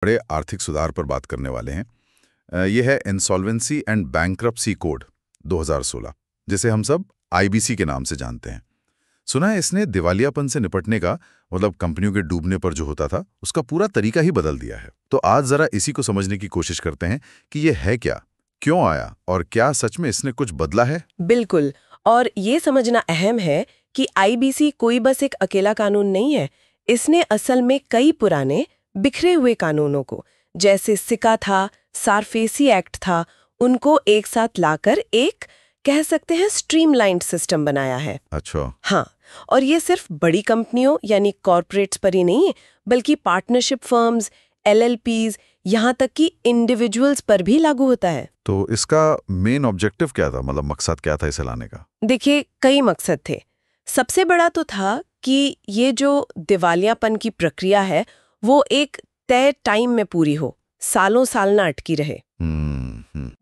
बड़े आर्थिक सुधार पर बात करने वाले हैं। ये है इंसॉल्वेंसी एंड बैंक्रप्सी कोड 2016, जिसे हम सब आईबीसी के नाम से जानते हैं। सुना है इसने दिवालियापन से निपटने का, मतलब कंपनियों के डूबने पर जो होता था उसका पूरा तरीका ही बदल दिया है। तो आज जरा इसी को समझने की कोशिश करते हैं कि ये है क्या, क्यों आया और क्या सच में इसने कुछ बदला है। बिल्कुल। और ये समझना अहम है कि आईबीसी कोई बस एक अकेला कानून नहीं है। इसने असल में कई पुराने बिखरे हुए कानूनों को, जैसे सिका था, सारफेसी एक्ट था, उनको एक साथ लाकर एक, कह सकते हैं, स्ट्रीमलाइंड सिस्टम बनाया है। अच्छा। हाँ, और ये सिर्फ बड़ी कंपनियों यानी कॉरपोरेट्स पर ही नहीं है, बल्कि पार्टनरशिप फर्म्स, एलएलपीज, यहाँ तक कि इंडिविजुअल्स पर भी लागू होता है। तो इसका मेन ऑब्जेक्टिव क्या था, मतलब मकसद क्या था इसे लाने का? देखिए, कई मकसद थे। सबसे बड़ा तो था कि ये जो दिवालियापन की प्रक्रिया है वो एक तय टाइम में पूरी हो, सालों साल ना अटकी रहे।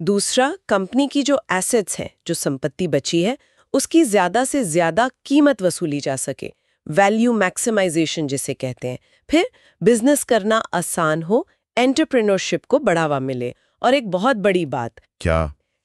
दूसरा, कंपनी की जो एसेट्स हैं, जो संपत्ति बची है, उसकी ज्यादा से ज्यादा कीमत वसूली जा सके, वैल्यू मैक्सिमाइजेशन जिसे कहते हैं। फिर बिजनेस करना आसान हो, एंटरप्रेन्योरशिप को बढ़ावा मिले, और एक बहुत बड़ी बात क्या?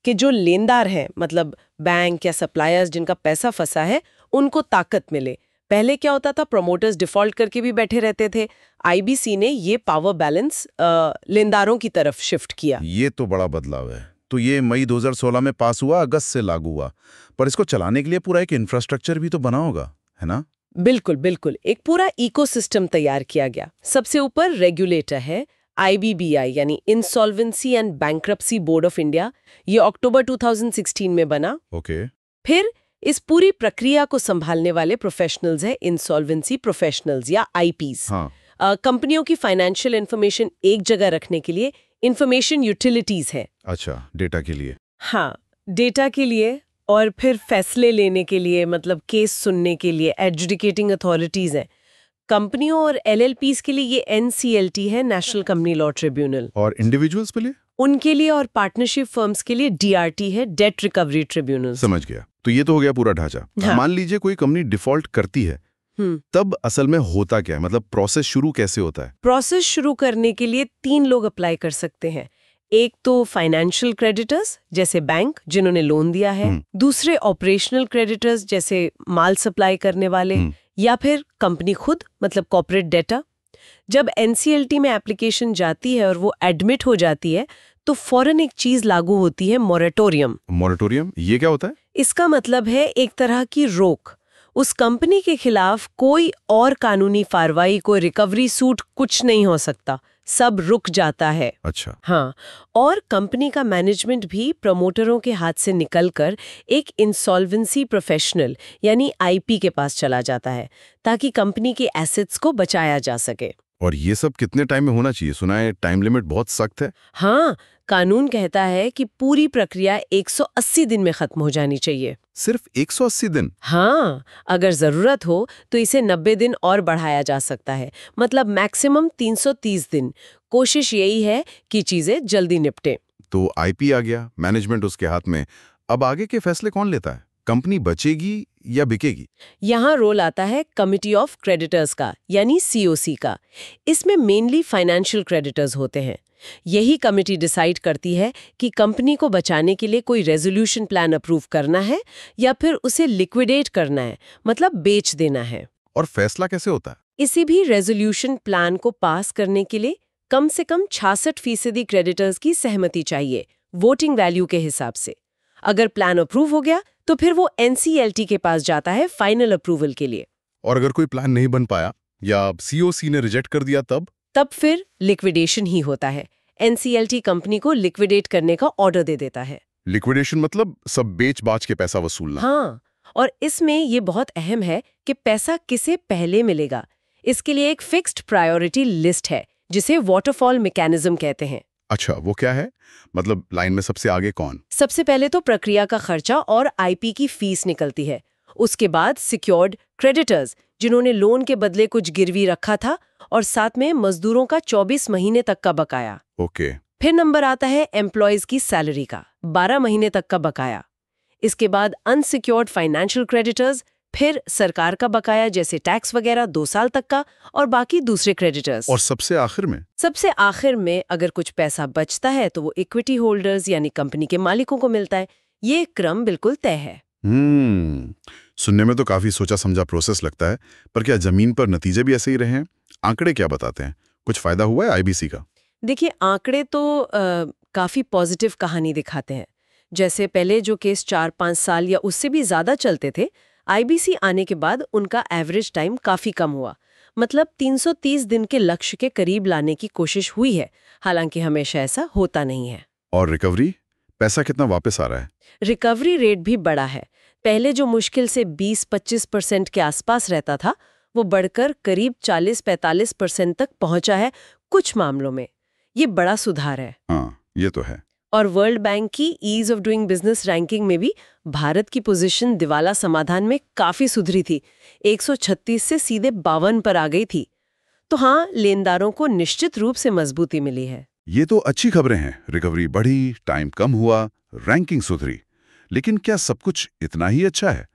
कि जो लेनदार हैं, मतलब बैंक या सप्लायर्स जिनका पैसा फंसा है, उनको ताकत मिले। पहले क्या होता था, प्रमोटर्स डिफॉल्ट करके भी बैठे रहते थे। आईबीसी ने ये पावर बैलेंस लेनदारों की तरफ शिफ्ट किया। ये तो बड़ा बदलाव है। तो ये मई 2016 में पास हुआ, अगस्त से लागू हुआ, पर इसको चलाने के लिए पूरा एक इंफ्रास्ट्रक्चर भी तो बना होगा, है ना? बिल्कुल बिल्कुल, एक पूरा इकोसिस्टम तैयार किया गया। सबसे ऊपर रेगुलेटर है आईबीबीआई, यानी insolvency and bankruptcy board of India. ये अक्टूबर 2016 में बना। ओके। फिर इस पूरी प्रक्रिया को संभालने वाले प्रोफेशनल्स हैं इंसॉल्वेंसी प्रोफेशनल्स या आईपीस। हाँ। कंपनियों की फाइनेंशियल इंफॉर्मेशन एक जगह रखने के लिए इंफॉर्मेशन यूटिलिटीज है। अच्छा, डेटा के लिए। हाँ, डेटा के लिए, और फिर फैसले लेने के लिए, मतलब केस सुनने के लिए एडजुडिकेटिंग अथॉरिटीज हैं। कंपनियों और एलएलपीज के लिए ये एनसीएलटी है, नेशनल कंपनी लॉ ट्रिब्यूनल। और इंडिविजुअल्स के लिए? उनके लिए और पार्टनरशिप फर्म्स के लिए डीआरटी है, डेट रिकवरी ट्रिब्यूनल। समझ गया। तो ये तो हो गया पूरा ढांचा। हाँ। मान लीजिए कोई कंपनी डिफॉल्ट करती है, तब असल में होता क्या है, मतलब प्रोसेस शुरू कैसे होता है? प्रोसेस शुरू करने के लिए 3 लोग अप्लाई कर सकते हैं। एक तो फाइनेंशियल क्रेडिटर्स, जैसे बैंक जिन्होंने लोन दिया है। दूसरे ऑपरेशनल क्रेडिटर्स, जैसे माल सप्लाई करने वाले। या फिर कंपनी खुद, मतलब कॉर्पोरेट डेटा। जब एनसीएलटी में एप्लीकेशन जाती है और वो एडमिट हो जाती है, तो फौरन एक चीज लागू होती है, मोरेटोरियम। मोरेटोरियम, ये क्या होता है? इसका मतलब है एक तरह की रोक। उस कंपनी के खिलाफ कोई और कानूनी कार्रवाई, कोई रिकवरी सूट, कुछ नहीं हो सकता, सब रुक जाता है। अच्छा। हाँ, और कंपनी का मैनेजमेंट भी प्रमोटरों के हाथ से निकलकर एक इंसॉल्वेंसी प्रोफेशनल यानी आईपी के पास चला जाता है, ताकि कंपनी के एसेट्स को बचाया जा सके। और ये सब कितने टाइम में होना चाहिए? सुना है टाइम लिमिट बहुत सख्त है। हाँ, कानून कहता है कि पूरी प्रक्रिया 180 दिन में खत्म हो जानी चाहिए। सिर्फ 180 दिन? हाँ, अगर जरूरत हो तो इसे 90 दिन और बढ़ाया जा सकता है, मतलब मैक्सिमम 330 दिन। कोशिश यही है कि चीजें जल्दी निपटे। तो आईपी आ गया, मैनेजमेंट उसके हाथ में, अब आगे के फैसले कौन लेता है? कंपनी बचेगी या बिकेगी? यहाँ रोल आता है कमिटी ऑफ क्रेडिटर्स का, यानी सीओसी का। इसमें मेनली फाइनेंशियल क्रेडिटर्स होते हैं। यही कमिटी डिसाइड करती है कि कंपनी को बचाने के लिए कोई रेजोल्यूशन प्लान अप्रूव करना है या फिर उसे लिक्विडेट करना है, मतलब बेच देना है। और फैसला कैसे होता है? इसी भी रेजोल्यूशन प्लान को पास करने के लिए कम से कम 66% क्रेडिटर्स की सहमति चाहिए, वोटिंग वैल्यू के हिसाब से। अगर प्लान अप्रूव हो गया तो फिर वो एनसीएलटी के पास जाता है फाइनल अप्रूवल के लिए। और अगर कोई प्लान नहीं बन पाया या सीओसी ने रिजेक्ट कर दिया, तब फिर लिक्विडेशन ही होता है। एनसीएलटी कंपनी को लिक्विडेट करने का ऑर्डर दे देता है। लिक्विडेशन मतलब सब बेच बाच के पैसा वसूलना? हाँ, और इसमें ये बहुत अहम है कि पैसा किसे पहले मिलेगा। इसके लिए एक फिक्स्ड प्रायोरिटी लिस्ट है, जिसे वाटरफॉल मैकेनिज्म कहते हैं। अच्छा, वो क्या है? मतलब लाइन में सबसे आगे कौन? सबसे पहले तो प्रक्रिया का खर्चा और आईपी की फीस निकलती है। उसके बाद सिक्योर्ड क्रेडिटर्स, जिन्होंने लोन के बदले कुछ गिरवी रखा था, और साथ में मजदूरों का 24 महीने तक का बकाया। ओके। फिर नंबर आता है एम्प्लॉयज की सैलरी का, 12 महीने तक का बकाया। इसके बाद अनसिक्योर्ड फाइनेंशियल क्रेडिटर्स, फिर सरकार का बकाया जैसे टैक्स वगैरह 2 साल तक का, और बाकी दूसरे क्रेडिटर्स। और सबसे आखिर में अगर कुछ पैसा बचता है तो वो इक्विटी होल्डर्स यानी कंपनी के मालिकों को मिलता है। ये क्रम बिल्कुल तय है। सुनने में तो काफी सोचा समझा प्रोसेस लगता है, पर क्या जमीन पर नतीजे भी ऐसे ही रहे हैं? आंकड़े क्या बताते हैं? कुछ फायदा हुआ है आईबीसी का? देखिए, आंकड़े तो काफी पॉजिटिव कहानी दिखाते हैं। जैसे पहले जो केस 4-5 साल या उससे भी ज्यादा चलते थे, आईबीसी आने के बाद उनका एवरेज टाइम काफी कम हुआ। मतलब 330 दिन के लक्ष्य के करीब लाने की कोशिश हुई है, हालांकि हमेशा ऐसा होता नहीं है। और रिकवरी, पैसा कितना वापस आ रहा है? रिकवरी रेट भी बड़ा है। पहले जो मुश्किल से 20-25% के आसपास रहता था, वो बढ़कर करीब 40-45% तक पहुंचा है कुछ मामलों में। ये बड़ा सुधार है। हाँ, ये तो है। और वर्ल्ड बैंक की ease of doing business ranking में भी भारत की पोजीशन दिवाला समाधान में काफी सुधरी थी। 136 से सीधे 52 पर आ गई थी। तो हाँ, लेनदारों को निश्चित रूप से मजबूती मिली है। ये तो अच्छी खबरें हैं। रिकवरी बढ़ी, टाइम कम हुआ, रैंकिंग सुधरी। लेकिन क्या सब कुछ इतना ही अच्छा है?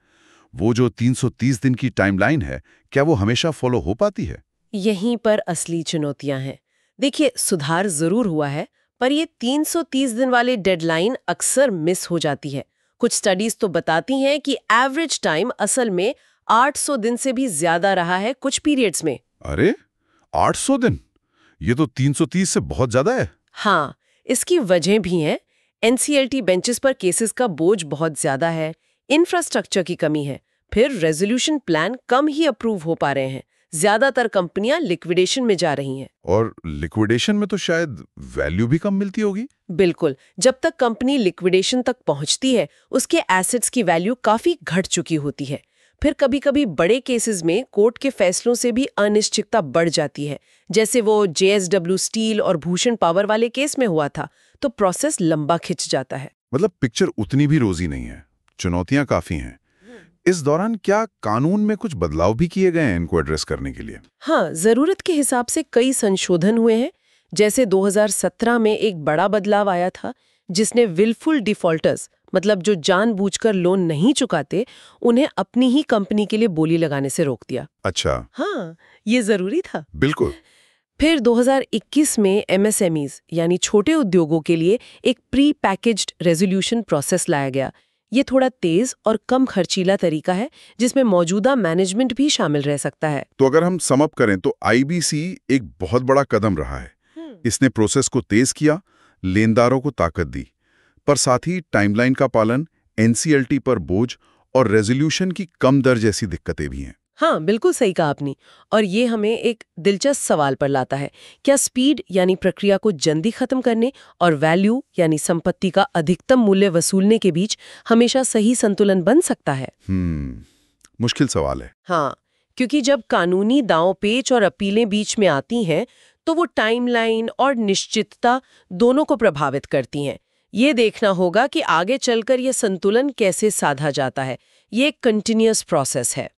वो जो 330 दिन की टाइमलाइन है, क्या वो हमेशा फॉलो हो पाती है? यहीं पर असली चुनौतियां हैं। देखिए, सुधार जरूर हुआ है, पर ये 330 दिन वाली डेडलाइन अक्सर मिस हो जाती है। कुछ स्टडीज तो बताती हैं कि एवरेज टाइम असल में 800 दिन से भी ज्यादा रहा है कुछ पीरियड्स में। अरे, 800 दिन? ये तो 330 से बहुत ज्यादा है। हाँ, इसकी वजह भी हैं। एनसीएलटी बेंचेस पर केसेस का बोझ बहुत ज्यादा है, इंफ्रास्ट्रक्चर की कमी है, फिर रेजोल्यूशन प्लान कम ही अप्रूव हो पा रहे हैं। ज्यादातर कंपनियां लिक्विडेशन में जा रही हैं। और लिक्विडेशन में तो शायद वैल्यू भी कम मिलती होगी। बिल्कुल, जब तक कंपनी लिक्विडेशन तक पहुंचती है, उसके एसेट्स की वैल्यू काफी घट चुकी होती है। फिर कभी-कभी बड़े केसेस में कोर्ट के फैसलों से भी अनिश्चितता बढ़ जाती है, जैसे वो जेएसडब्ल्यू स्टील और भूषण पावर वाले केस में हुआ था। तो प्रोसेस लंबा खिंच जाता है। मतलब पिक्चर उतनी भी रोजी नहीं है, चुनौतियां काफी हैं। इस दौरान क्या कानून में कुछ बदलाव भी किए गए हैं इनको एड्रेस करने के लिए? हाँ, जरूरत के हिसाब से कई संशोधन हुए हैं। जैसे 2017 में एक बड़ा बदलाव आया था, जिसने विलफुल डिफॉल्टर्स, मतलब जो जानबूझकर लोन नहीं चुकाते, उन्हें अपनी ही कंपनी के लिए बोली लगाने से रोक दिया। अच्छा। हाँ, ये जरूरी था। बिल्कुल। फिर 2021 में एमएसएमईज यानी छोटे उद्योगों के लिए एक प्री पैकेज्ड रेजोल्यूशन प्रोसेस लाया गया। ये थोड़ा तेज और कम खर्चीला तरीका है, जिसमें मौजूदा मैनेजमेंट भी शामिल रह सकता है। तो अगर हम सम अप करें तो आईबीसी एक बहुत बड़ा कदम रहा है। इसने प्रोसेस को तेज किया, लेनदारों को ताकत दी, पर साथ ही टाइमलाइन का पालन, एनसीएलटी पर बोझ और रेजोल्यूशन की कम दर जैसी दिक्कतें भी हैं। हाँ, बिल्कुल सही कहा आपने। और ये हमें एक दिलचस्प सवाल पर लाता है। क्या स्पीड यानी प्रक्रिया को जल्दी खत्म करने और वैल्यू यानी संपत्ति का अधिकतम मूल्य वसूलने के बीच हमेशा सही संतुलन बन सकता है? मुश्किल सवाल है। हाँ, क्योंकि जब कानूनी दांव-पेच और अपीलें बीच में आती हैं, तो वो टाइमलाइन और निश्चितता दोनों को प्रभावित करती हैं। ये देखना होगा कि आगे चलकर ये संतुलन कैसे साधा जाता है। ये एक कंटिन्यूअस प्रोसेस है।